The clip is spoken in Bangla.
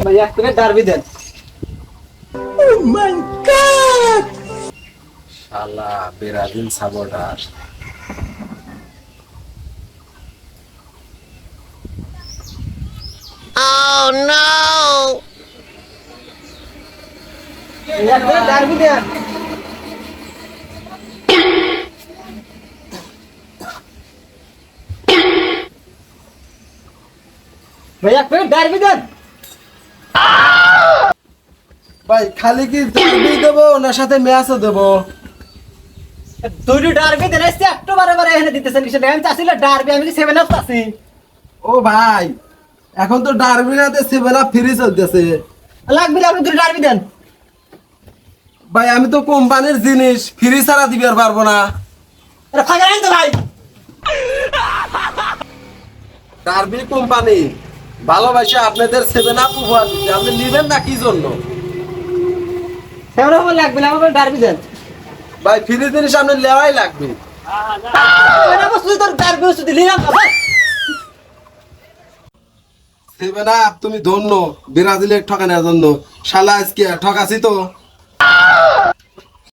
ভাই এক প্লেট ডারবি দেন। ও মাই গড, শালা বেরাদিন সাবোটার। এক প্লেট ডারবি দেন। ভাই এক প্লেট ডারবি দেন। ভাই খালি কি ডারবি দেবো না সাথে ম্যাচও দেবো? দুইটি ডারবি দেন, এসে একটু বারে বারে এখানে দিতেছেন কিসে? আমি চাচ্ছিল ডারবি, আমি কি 7 আপ চাচ্ছি। ও ভাই এখন তো ডারবি রাতে 7 আপ ফ্রি চলতেছে। লাগবে না, আপনি দুটো ডারবি দেন। ভাই আমি তো কোম্পানির জিনিস ফ্রি ছাড়া দিবে আর পারবো না। আরে ফাঁকা রাখেন তো ভাই। ডারবি কোম্পানি ভালোবাসে আপনাদের 7 আপ উপহার দিচ্ছে, আপনি নেবেন না কি জন্য? 7 আপ লাগবে না, আমার ডারবি দেন। ভাই ফ্রি জিনিস আপনি নেওয়াই লাগবে। এটা বস্তু তোর ডারবি বস্তু দিলি না বাবা। 7 আপ তুমি ধন্য ব্রাজিলের ঠকানোর জন্য। শালা আজকে ঠকাছি তো।